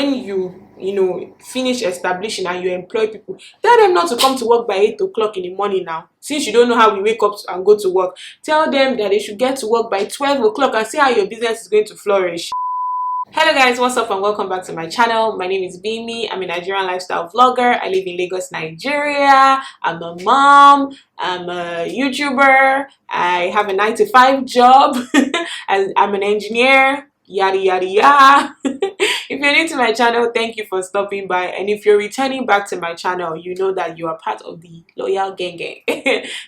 when you know finish establishing and you employ people, tell them not to come to work by 8 o'clock in the morning. Now, since you don't know how we wake up and go to work, tell them that they should get to work by 12 o'clock and see how your business is going to flourish. Hello guys, what's up and welcome back to my channel. My name is Gbemi. I'm a Nigerian lifestyle vlogger. I live in Lagos, Nigeria. I'm a mom. I'm a YouTuber. I have a 9-to-5 job. I'm an engineer. Yada yada yada. If you're new to my channel, thank you for stopping by, and if you're returning back to my channel, you know that you are part of the loyal gang.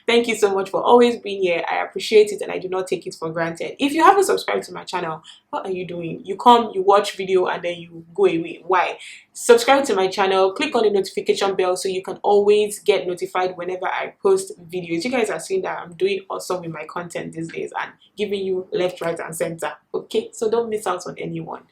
Thank you so much for always being here. I appreciate it and I do not take it for granted. If you haven't subscribed to my channel, what are you doing? You come, you watch video, and then you go away. Why? Subscribe to my channel, click on the notification bell so you can always get notified whenever I post videos. You guys are seeing that I'm doing awesome with my content these days and giving you left, right and center. Okay, so don't miss out on anyone.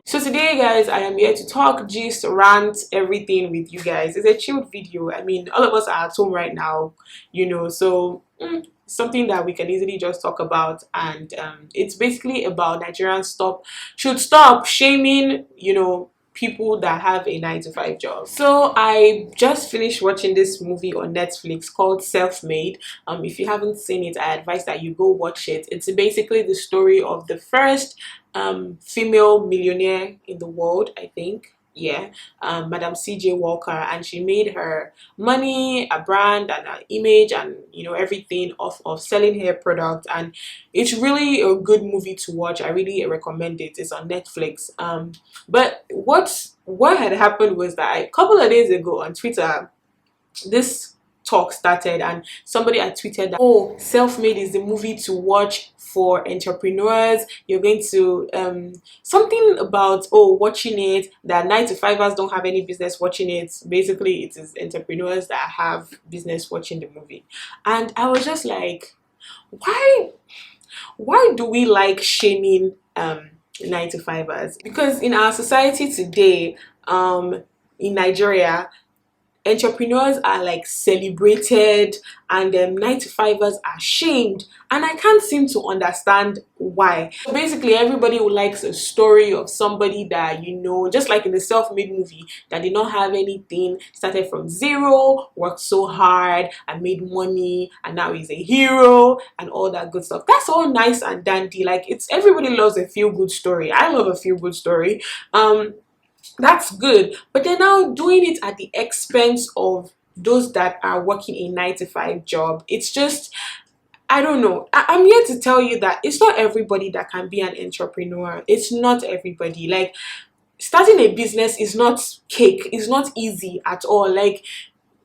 So today guys, I am here to talk, gist, rant, everything with you guys. It's a chilled video. I mean, all of us are at home right now, you know, so something that we can easily just talk about, and it's basically about Nigerians should stop shaming, you know, people that have a 9-to-5 job. So I just finished watching this movie on Netflix called Self-Made. If you haven't seen it, I advise that you go watch it. It's basically the story of the first female millionaire in the world, I think. Yeah, Madam CJ Walker, and she made her money, a brand and an image, and you know everything off of selling hair products. And it's really a good movie to watch. I really recommend it. It's on Netflix. But what had happened was that a couple of days ago on Twitter, this talk started and somebody had tweeted that, oh, Self-Made is the movie to watch for entrepreneurs. You're going to something about, oh, watching it, that 9-to-5ers don't have any business watching it. Basically it is entrepreneurs that have business watching the movie. And I was just like, why do we like shaming 9-to-5ers? Because in our society today, in Nigeria, entrepreneurs are like celebrated and 9-to-5ers are shamed, and I can't seem to understand why. So basically everybody who likes a story of somebody that, you know, just like in the Self-Made movie, that did not have anything, started from zero, worked so hard and made money, and now he's a hero and all that good stuff. That's all nice and dandy. Like, it's everybody loves a feel-good story. I love a feel-good story. That's good, but they're now doing it at the expense of those that are working a 9-to-5 job. It's just, I don't know. I'm here to tell you that it's not everybody that can be an entrepreneur. It's not everybody. Like, starting a business is not cake. It's not easy at all. Like,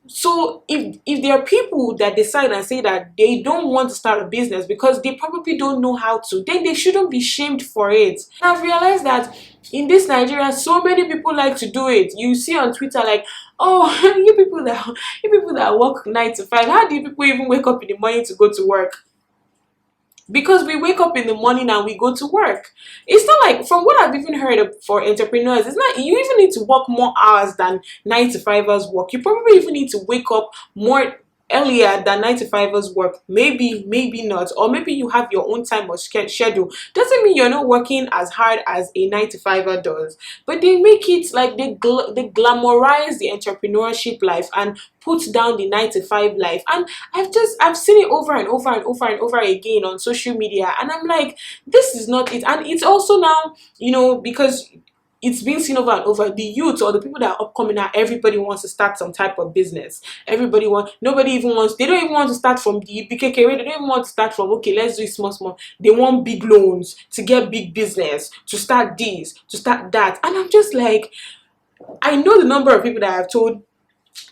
so if there are people that decide and say that they don't want to start a business because they probably don't know how to, then they shouldn't be shamed for it. I've realized that in this Nigeria, so many people like to do it. You see on Twitter like, oh, you people that work 9-to-5, how do you people even wake up in the morning to go to work? Because we wake up in the morning and we go to work. It's not like, from what I've even heard of for entrepreneurs, it's not, you even need to work more hours than 9-to-5ers work. You probably even need to wake up more earlier than 9-to-5ers work. Maybe not, or maybe you have your own time or schedule. Doesn't mean you're not working as hard as a 9-to-5er does, but they make it like they glamorize the entrepreneurship life and put down the 9-to-5 life. And I've seen it over and over and over and over again on social media, and I'm like, this is not it. And it's also now, you know, because it's being seen over and over, the youth or the people that are upcoming now, everybody wants to start some type of business. They don't even want to start from the BKK rate. They don't even want to start from, okay, let's do it small. They want big loans to get big business, to start this, to start that. And I'm just like, I know the number of people that I've told,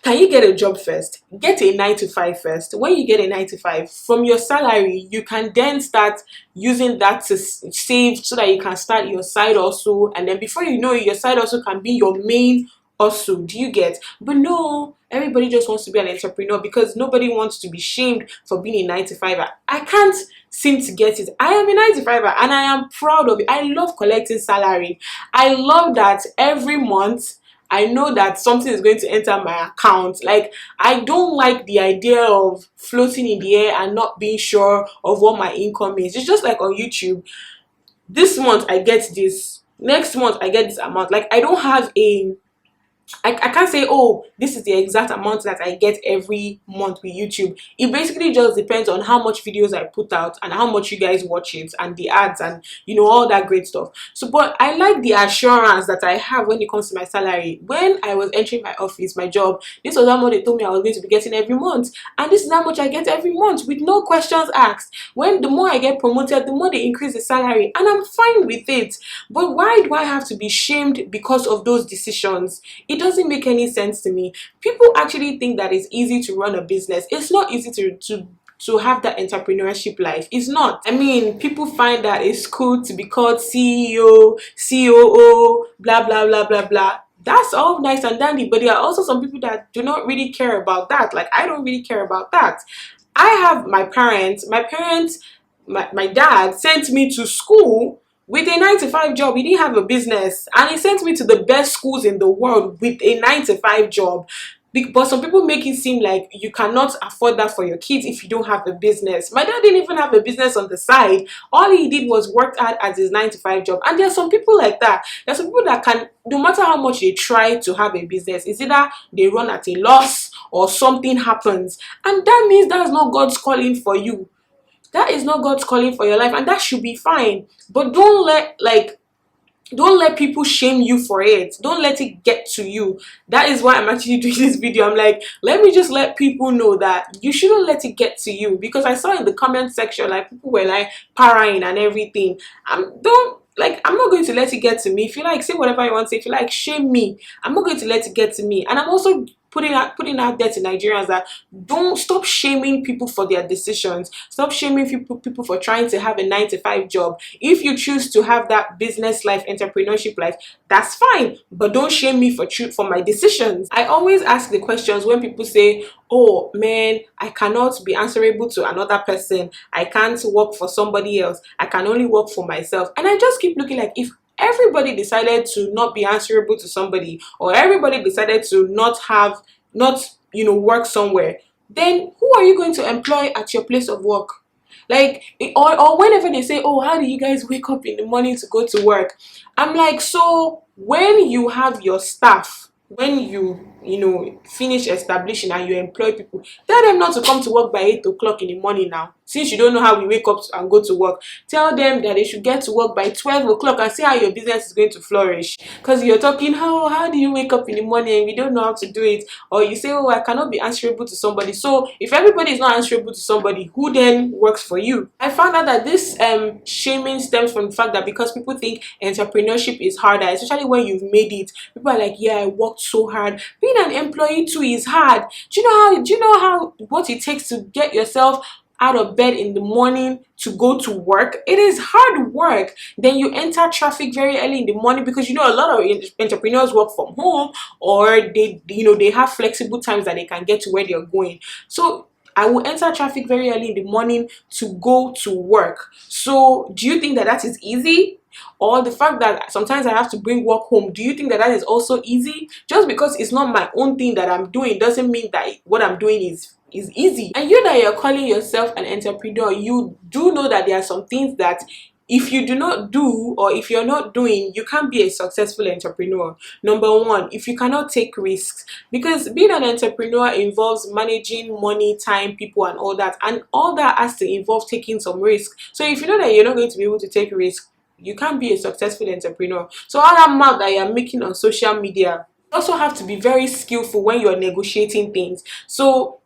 can you get a job first? Get a 9-to-5 first. When you get a 9-to-5, from your salary, you can then start using that to save so that you can start your side hustle. And then before you know it, your side hustle can be your main hustle. Do you get? But no, everybody just wants to be an entrepreneur because nobody wants to be shamed for being a 9-to-5er. I can't seem to get it. I am a 9-to-5er and I am proud of it. I love collecting salary. I love that every month I know that something is going to enter my account. Like, I don't like the idea of floating in the air and not being sure of what my income is. It's just like on YouTube. This month I get this, next month I get this amount. Like, I don't have a I can't say, oh, this is the exact amount that I get every month with YouTube. It basically just depends on how much videos I put out and how much you guys watch it and the ads and all that great stuff. So, but I like the assurance that I have when it comes to my salary. When I was entering my office, my job, this was how much they told me I was going to be getting every month. And this is how much I get every month with no questions asked. When the more I get promoted, the more they increase the salary. And I'm fine with it. But why do I have to be shamed because of those decisions? It doesn't make any sense to me. People actually think that it's easy to run a business. It's not easy to have that entrepreneurship life. It's not. I mean, people find that it's cool to be called CEO, COO, blah blah blah blah blah. That's all nice and dandy, but there are also some people that do not really care about that. Like, I don't really care about that. I have my parents, my dad sent me to school with a 9 to 5 job. He didn't have a business, and he sent me to the best schools in the world with a 9 to 5 job. But some people make it seem like you cannot afford that for your kids if you don't have a business. My dad didn't even have a business on the side. All he did was work hard at his 9 to 5 job. And there are some people like that. There are some people that can, no matter how much they try to have a business, it's either they run at a loss or something happens. And that means that's not God's calling for you. That is not God's calling for your life, and that should be fine. But don't let people shame you for it. Don't let it get to you. That is why I'm actually doing this video. I'm like, let me just let people know that you shouldn't let it get to you. Because I saw in the comment section, like, people were like parrying and everything. I'm not going to let it get to me. If you like, say whatever you want to say. If you like, shame me, I'm not going to let it get to me. And I'm also putting out there to Nigerians that don't stop shaming people for their decisions. Stop shaming people for trying to have a 9 to 5 job. If you choose to have that business life, entrepreneurship life, that's fine. But don't shame me for my decisions. I always ask the questions when people say, oh man, I cannot be answerable to another person. I can't work for somebody else. I can only work for myself. And I just keep looking like, if everybody decided to not be answerable to somebody, or everybody decided to not work somewhere, then who are you going to employ at your place of work? Like, or whenever they say, oh, how do you guys wake up in the morning to go to work? I'm like, so when you have your staff, when you finish establishing and you employ people, tell them not to come to work by 8 o'clock in the morning now. Since you don't know how we wake up and go to work, tell them that they should get to work by 12 o'clock and see how your business is going to flourish. Because you're talking, how do you wake up in the morning and we don't know how to do it? Or you say, oh, I cannot be answerable to somebody. So if everybody is not answerable to somebody, who then works for you? I found out that this shaming stems from the fact that because people think entrepreneurship is harder, especially when you've made it. People are like, yeah, I worked so hard. Being an employee too is hard. Do you know how what it takes to get yourself out of bed in the morning to go to work? It is hard work. Then you enter traffic very early in the morning, because a lot of entrepreneurs work from home, or they have flexible times that they can get to where they're going. So I will enter traffic very early in the morning to go to work. So do you think that that is easy? Or the fact that sometimes I have to bring work home, do you think that that is also easy? Just because it's not my own thing that I'm doing doesn't mean that what I'm doing is easy. And you that you're calling yourself an entrepreneur, you do know that there are some things that if you do not do, or if you're not doing, you can't be a successful entrepreneur. Number one, if you cannot take risks, because being an entrepreneur involves managing money, time, people, and all that has to involve taking some risk. So if you know that you're not going to be able to take risk, you can't be a successful entrepreneur. So all that mouth that you're making on social media, you also have to be very skillful when you're negotiating things. So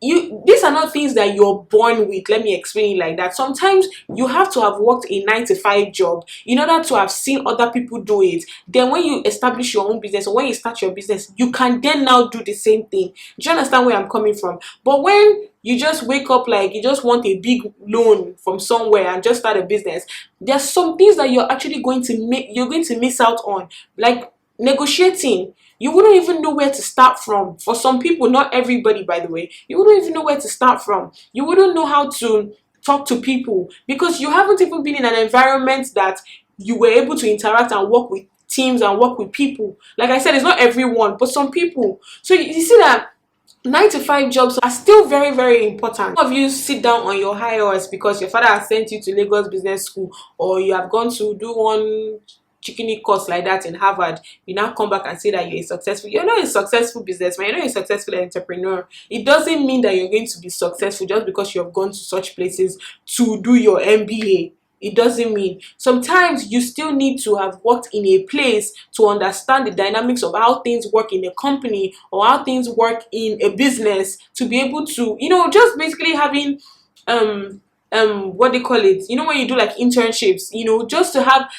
these are not things that you're born with. Let me explain it like that. Sometimes you have to have worked a 9 to 5 job in order to have seen other people do it. Then when you establish your own business, or when you start your business, you can then now do the same thing. Do you understand where I'm coming from? But when you just wake up like you just want a big loan from somewhere and just start a business, there's some things that you're actually going to miss out on, like negotiating. You wouldn't even know where to start from. For some people, not everybody, by the way, you wouldn't even know where to start from. You wouldn't know how to talk to people, because you haven't even been in an environment that you were able to interact and work with teams and work with people. Like I said, it's not everyone, but some people. So you see that 9 to 5 jobs are still very, very important. Some of you sit down on your high horse because your father has sent you to Lagos Business School, or you have gone to do one chickeny course like that in Harvard. You now come back and say that you're not a successful businessman, you're not a successful entrepreneur. It doesn't mean that you're going to be successful just because you have gone to such places to do your MBA. It doesn't mean. Sometimes you still need to have worked in a place to understand the dynamics of how things work in a company or how things work in a business, to be able to, just basically having what they call it, when you do like internships, just to have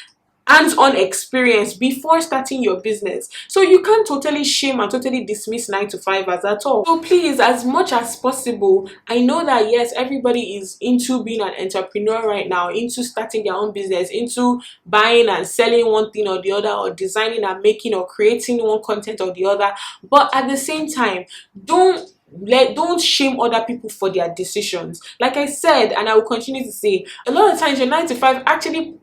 hands-on experience before starting your business. So you can't totally shame and totally dismiss 9 to 5ers at all. So please, as much as possible, I know that yes, everybody is into being an entrepreneur right now, into starting their own business, into buying and selling one thing or the other, or designing and making or creating one content or the other. But at the same time, don't shame other people for their decisions. Like I said, and I will continue to say, a lot of times your 9 to 5 actually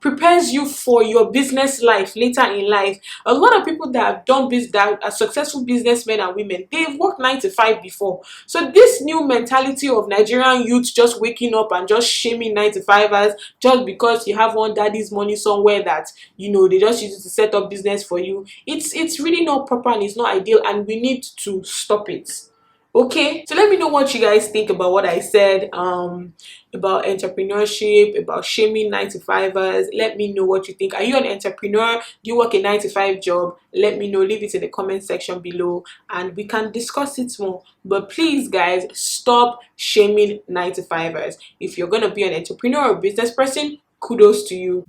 prepares you for your business life later in life. A lot of people that have done business, that are successful businessmen and women, they've worked 9 to 5 before. So this new mentality of Nigerian youth just waking up and just shaming 9 to 5ers just because you have one daddy's money somewhere that they just use it to set up business for you, it's really not proper and it's not ideal, and we need to stop it. Okay, so let me know what you guys think about what I said about entrepreneurship, about shaming 9 to 5ers. Let me know what you think. Are you an entrepreneur? Do you work a 9 to 5 job? Let me know. Leave it in the comment section below and we can discuss it more. But please guys, stop shaming 9 to 5ers. If you're gonna be an entrepreneur or business person, kudos to you.